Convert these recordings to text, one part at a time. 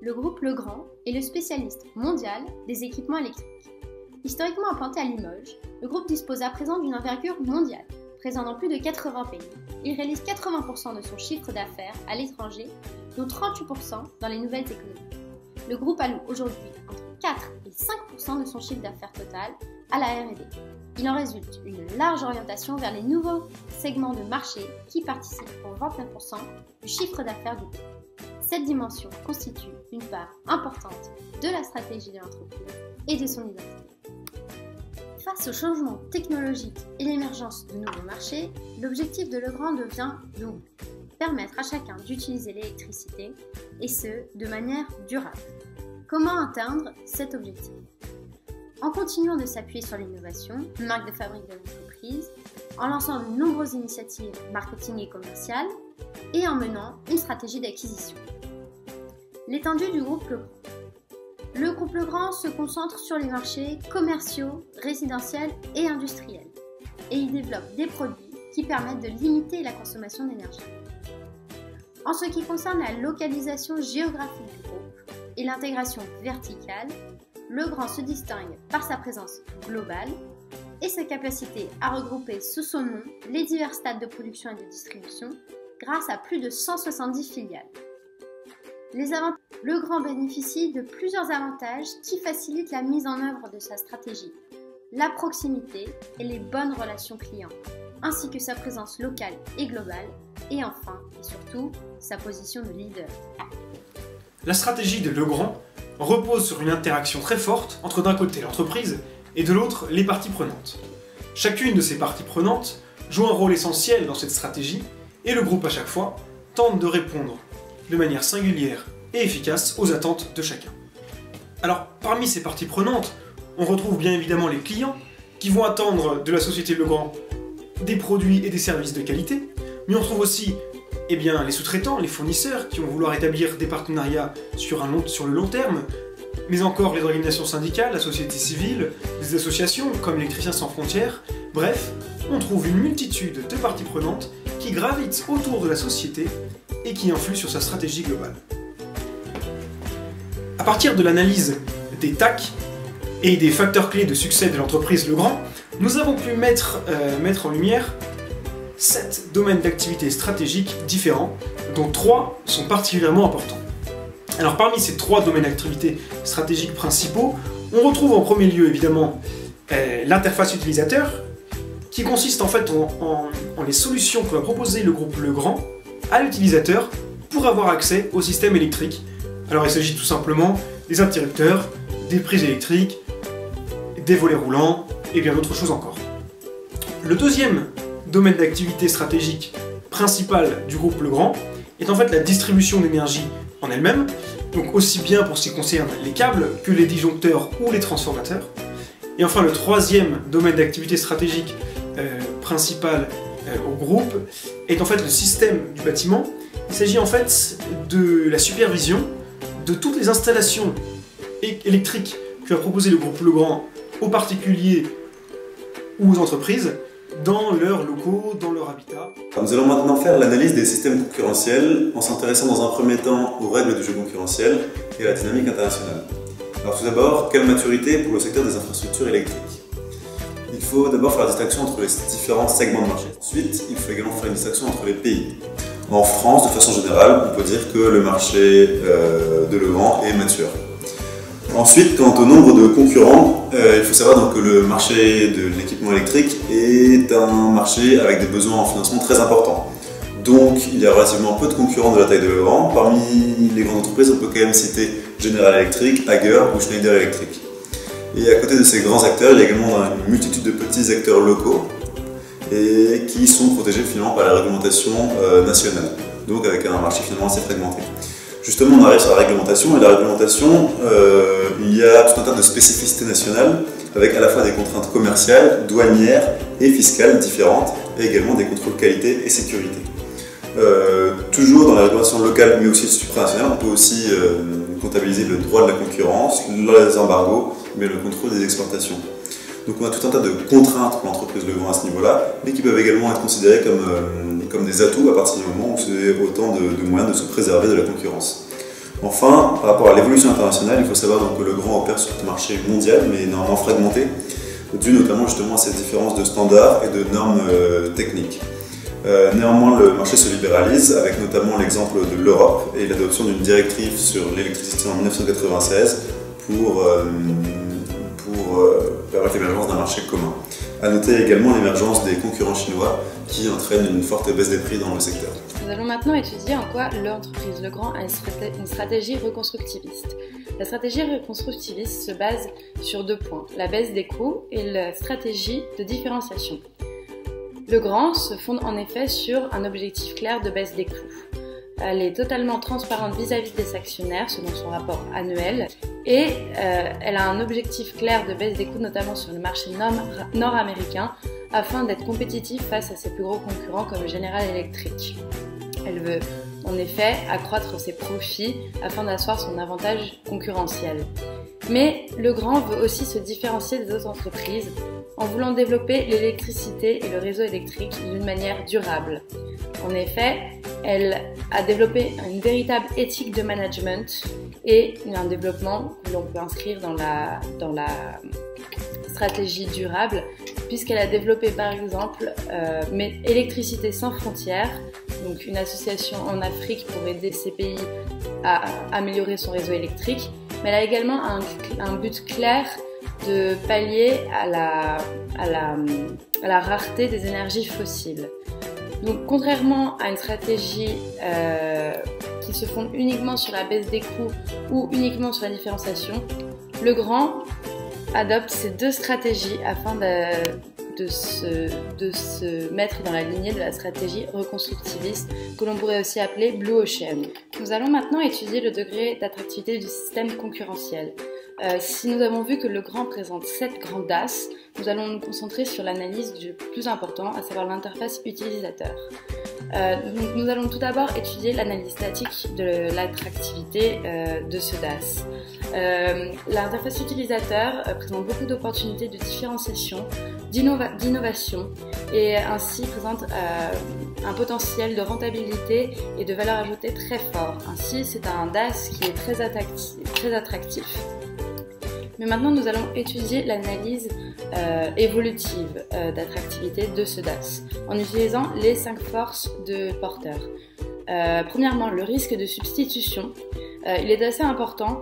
Le groupe Legrand est le spécialiste mondial des équipements électriques. Historiquement implanté à Limoges, le groupe dispose à présent d'une envergure mondiale, présent dans plus de 80 pays. Il réalise 80% de son chiffre d'affaires à l'étranger, dont 38% dans les nouvelles économies. Le groupe alloue aujourd'hui entre 4 et 5% de son chiffre d'affaires total à la R&D. Il en résulte une large orientation vers les nouveaux segments de marché qui participent pour 29% du chiffre d'affaires du groupe. Cette dimension constitue une part importante de la stratégie de l'entreprise et de son identité. Face au changement technologique et l'émergence de nouveaux marchés, l'objectif de Legrand devient double. Permettre à chacun d'utiliser l'électricité, et ce, de manière durable. Comment atteindre cet objectif? En continuant de s'appuyer sur l'innovation, marque de fabrique de l'entreprise, en lançant de nombreuses initiatives marketing et commerciales, et en menant une stratégie d'acquisition. L'étendue du groupe Legrand. Le groupe Legrand se concentre sur les marchés commerciaux, résidentiels et industriels, et il développe des produits qui permettent de limiter la consommation d'énergie. En ce qui concerne la localisation géographique du groupe et l'intégration verticale, Legrand se distingue par sa présence globale et sa capacité à regrouper sous son nom les divers stades de production et de distribution grâce à plus de 170 filiales. Legrand bénéficie de plusieurs avantages qui facilitent la mise en œuvre de sa stratégie, la proximité et les bonnes relations clients, ainsi que sa présence locale et globale, et enfin et surtout sa position de leader. La stratégie de Legrand repose sur une interaction très forte entre d'un côté l'entreprise et de l'autre les parties prenantes. Chacune de ces parties prenantes joue un rôle essentiel dans cette stratégie et le groupe à chaque fois tente de répondre de manière singulière et efficace aux attentes de chacun. Alors parmi ces parties prenantes, on retrouve bien évidemment les clients qui vont attendre de la société Legrand des produits et des services de qualité, mais on trouve aussi les sous-traitants, les fournisseurs qui vont vouloir établir des partenariats sur le long terme, mais encore les organisations syndicales, la société civile, des associations comme Électriciens sans frontières. Bref, on trouve une multitude de parties prenantes qui gravitent autour de la société et qui influent sur sa stratégie globale. À partir de l'analyse des TAC et des facteurs clés de succès de l'entreprise Legrand, nous avons pu mettre en lumière 7 domaines d'activité stratégiques différents, dont 3 sont particulièrement importants. Alors parmi ces 3 domaines d'activité stratégiques principaux, on retrouve en premier lieu évidemment l'interface utilisateur, qui consiste en fait en les solutions que va proposer le groupe Legrand à l'utilisateur pour avoir accès au système électrique. Alors il s'agit tout simplement des interrupteurs, des prises électriques, des volets roulants et bien d'autres choses encore. Le deuxième domaine d'activité stratégique principal du groupe Legrand est en fait la distribution d'énergie en elle-même, donc aussi bien pour ce qui concerne les câbles que les disjoncteurs ou les transformateurs. Et enfin le troisième domaine d'activité stratégique principal au groupe est en fait le système du bâtiment. Il s'agit en fait de la supervision de toutes les installations électriques que va proposer le groupe Legrand aux particuliers ou aux entreprises dans leurs locaux, dans leur habitat. Nous allons maintenant faire l'analyse des systèmes concurrentiels en s'intéressant dans un premier temps aux règles du jeu concurrentiel et à la dynamique internationale. Alors tout d'abord, quelle maturité pour le secteur des infrastructures électriques? Il faut d'abord faire la distinction entre les différents segments de marché. Ensuite, il faut également faire une distinction entre les pays. En France, de façon générale, on peut dire que le marché de Legrand est mature. Ensuite, quant au nombre de concurrents, il faut savoir donc que le marché de l'équipement électrique est un marché avec des besoins en financement très importants. Donc, il y a relativement peu de concurrents de la taille de Legrand. Parmi les grandes entreprises, on peut quand même citer General Electric, Hager ou Schneider Electric. Et à côté de ces grands acteurs, il y a également une multitude de petits acteurs locaux et qui sont protégés finalement par la réglementation nationale, donc avec un marché finalement assez fragmenté. Justement, on arrive sur la réglementation, et la réglementation, il y a tout un tas de spécificités nationales, avec à la fois des contraintes commerciales, douanières et fiscales différentes, et également des contrôles qualité et sécurité. Toujours dans la réglementation locale, mais aussi supranationale, on peut aussi comptabiliser le droit de la concurrence, les embargos, mais le contrôle des exportations. Donc on a tout un tas de contraintes pour l'entreprise Legrand à ce niveau-là, mais qui peuvent également être considérées comme des atouts à partir du moment où c'est autant de moyens de se préserver de la concurrence. Enfin, par rapport à l'évolution internationale, il faut savoir donc que le grand opère sur un marché mondial, mais énormément fragmenté, dû notamment justement à cette différence de standards et de normes techniques. Néanmoins, le marché se libéralise, avec notamment l'exemple de l'Europe et l'adoption d'une directive sur l'électricité en 1996 pour permettre l'émergence d'un marché commun. A noter également l'émergence des concurrents chinois qui entraînent une forte baisse des prix dans le secteur. Nous allons maintenant étudier en quoi l'entreprise Legrand a une stratégie reconstructiviste. La stratégie reconstructiviste se base sur 2 points, la baisse des coûts et la stratégie de différenciation. Legrand se fonde en effet sur un objectif clair de baisse des coûts. Elle est totalement transparente vis-à-vis des actionnaires selon son rapport annuel et elle a un objectif clair de baisse des coûts notamment sur le marché nord-américain afin d'être compétitif face à ses plus gros concurrents comme General Electric. Elle veut en effet accroître ses profits afin d'asseoir son avantage concurrentiel. Mais Legrand veut aussi se différencier des autres entreprises en voulant développer l'électricité et le réseau électrique d'une manière durable. En effet, elle a développé une véritable éthique de management et un développement que l'on peut inscrire dans la stratégie durable, puisqu'elle a développé par exemple Électricité sans frontières, donc une association en Afrique pour aider ces pays à améliorer son réseau électrique, mais elle a également un but clair de pallier à la rareté des énergies fossiles. Donc contrairement à une stratégie qui se fonde uniquement sur la baisse des coûts ou uniquement sur la différenciation, Legrand adopte ces 2 stratégies afin de se mettre dans la lignée de la stratégie reconstructiviste que l'on pourrait aussi appeler Blue Ocean. Nous allons maintenant étudier le degré d'attractivité du système concurrentiel. Si nous avons vu que Legrand présente 7 grandes DAS, nous allons nous concentrer sur l'analyse du plus important, à savoir l'interface utilisateur. Donc nous allons tout d'abord étudier l'analyse statique de l'attractivité de ce DAS. L'interface utilisateur présente beaucoup d'opportunités de différenciation, d'innovation et ainsi présente un potentiel de rentabilité et de valeur ajoutée très fort. Ainsi, c'est un DAS qui est très attractif. Mais maintenant, nous allons étudier l'analyse évolutive d'attractivité de ce DAS en utilisant les 5 forces de Porter. Premièrement, le risque de substitution. Il est assez important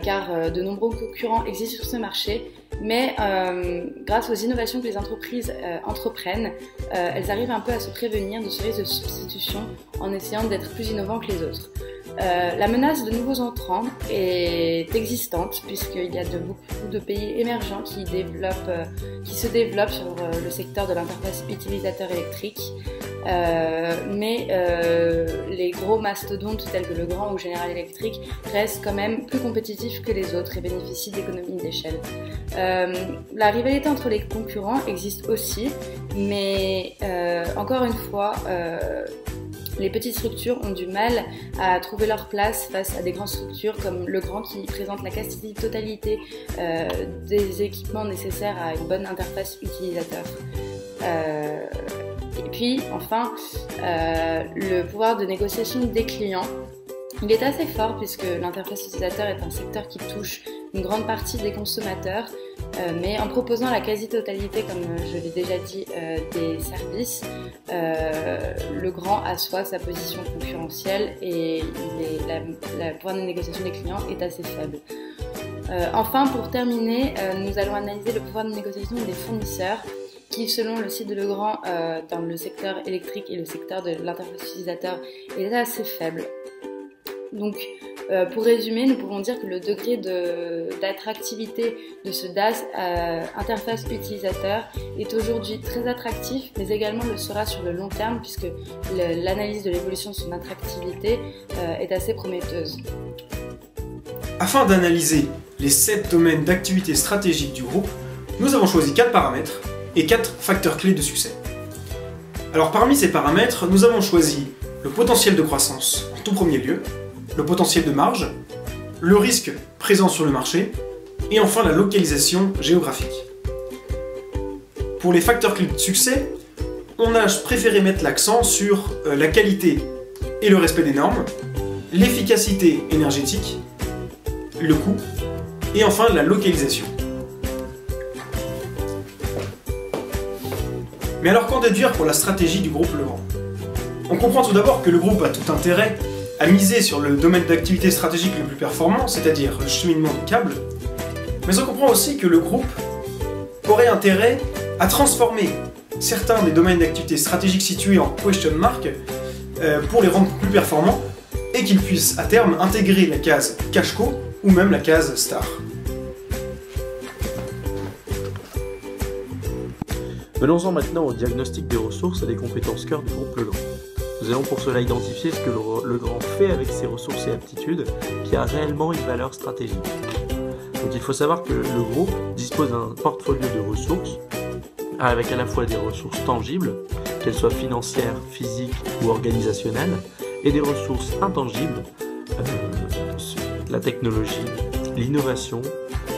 car de nombreux concurrents existent sur ce marché, mais grâce aux innovations que les entreprises entreprennent, elles arrivent un peu à se prévenir de ce risque de substitution en essayant d'être plus innovants que les autres. La menace de nouveaux entrants est existante puisqu'il y a beaucoup de pays émergents qui se développent sur le secteur de l'interface utilisateur électrique. Mais les gros mastodontes tels que Legrand ou General Electric restent quand même plus compétitifs que les autres et bénéficient d'économies d'échelle. La rivalité entre les concurrents existe aussi, mais encore une fois, les petites structures ont du mal à trouver leur place face à des grandes structures comme Legrand qui présente la quasi-totalité des équipements nécessaires à une bonne interface utilisateur. Et puis, enfin, le pouvoir de négociation des clients. Il est assez fort puisque l'interface utilisateur est un secteur qui touche une grande partie des consommateurs, mais en proposant la quasi-totalité, comme je l'ai déjà dit, des services, Legrand assoit sa position concurrentielle et le pouvoir de négociation des clients est assez faible. Enfin, pour terminer, nous allons analyser le pouvoir de négociation des fournisseurs qui, selon le site de Legrand, dans le secteur électrique et le secteur de l'interface utilisateur, est assez faible. Donc, pour résumer, nous pouvons dire que le degré d'attractivité de ce DAS interface utilisateur est aujourd'hui très attractif, mais également le sera sur le long terme puisque l'analyse de l'évolution de son attractivité est assez prometteuse. Afin d'analyser les 7 domaines d'activité stratégique du groupe, nous avons choisi 4 paramètres et 4 facteurs clés de succès. Alors parmi ces paramètres, nous avons choisi le potentiel de croissance en tout premier lieu, le potentiel de marge, le risque présent sur le marché et enfin la localisation géographique. Pour les facteurs clés de succès, on a préféré mettre l'accent sur la qualité et le respect des normes, l'efficacité énergétique, le coût, et enfin la localisation. Mais alors qu'en déduire pour la stratégie du groupe Legrand? On comprend tout d'abord que le groupe a tout intérêt à miser sur le domaine d'activité stratégique le plus performant, c'est-à-dire le cheminement de câbles, mais on comprend aussi que le groupe aurait intérêt à transformer certains des domaines d'activité stratégiques situés en question mark pour les rendre plus performants et qu'ils puissent à terme intégrer la case Cash-Co ou même la case Star. Venons-en maintenant au diagnostic des ressources et des compétences cœur du groupe Legrand. Nous allons pour cela identifier ce que Legrand fait avec ses ressources et aptitudes qui a réellement une valeur stratégique. Donc il faut savoir que le groupe dispose d'un portfolio de ressources avec à la fois des ressources tangibles, qu'elles soient financières, physiques ou organisationnelles, et des ressources intangibles, la technologie, l'innovation,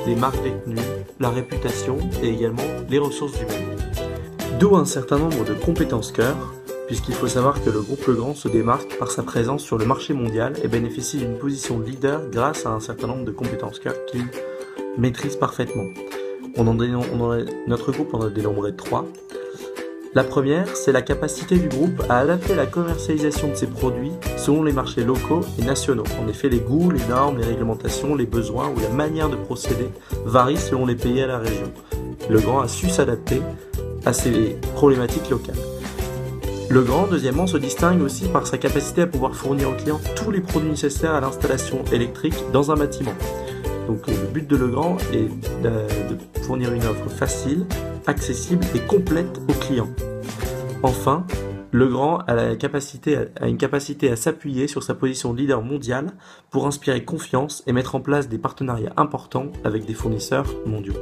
les marques détenues, la réputation et également les ressources humaines. D'où un certain nombre de compétences cœur, puisqu'il faut savoir que le groupe Legrand se démarque par sa présence sur le marché mondial et bénéficie d'une position de leader grâce à un certain nombre de compétences cœur qu'il maîtrise parfaitement. Notre groupe en a dénombré 3. La première, c'est la capacité du groupe à adapter la commercialisation de ses produits selon les marchés locaux et nationaux. En effet, les goûts, les normes, les réglementations, les besoins ou la manière de procéder varient selon les pays et la région. Legrand a su s'adapter à ces problématiques locales. Legrand, deuxièmement, se distingue aussi par sa capacité à pouvoir fournir aux clients tous les produits nécessaires à l'installation électrique dans un bâtiment. Donc le but de Legrand est de fournir une offre facile, accessible et complète aux clients. Enfin, Legrand a une capacité à s'appuyer sur sa position de leader mondial pour inspirer confiance et mettre en place des partenariats importants avec des fournisseurs mondiaux.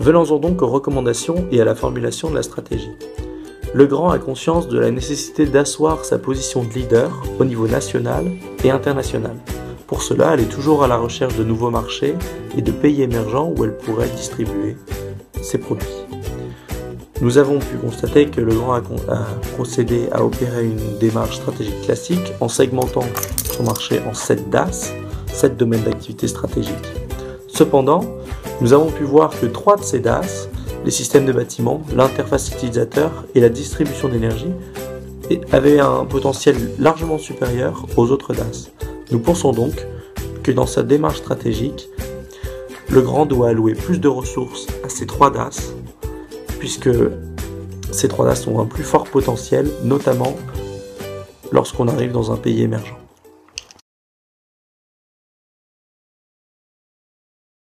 Venons-en donc aux recommandations et à la formulation de la stratégie. Legrand a conscience de la nécessité d'asseoir sa position de leader au niveau national et international. Pour cela, elle est toujours à la recherche de nouveaux marchés et de pays émergents où elle pourrait distribuer ses produits. Nous avons pu constater que Legrand a procédé à opérer une démarche stratégique classique en segmentant son marché en 7 DAS, 7 domaines d'activité stratégique. Cependant, nous avons pu voir que 3 de ces DAS, les systèmes de bâtiment, l'interface utilisateur et la distribution d'énergie, avaient un potentiel largement supérieur aux autres DAS. Nous pensons donc que dans sa démarche stratégique, Legrand doit allouer plus de ressources à ces 3 DAS, puisque ces 3 DAS ont un plus fort potentiel, notamment lorsqu'on arrive dans un pays émergent.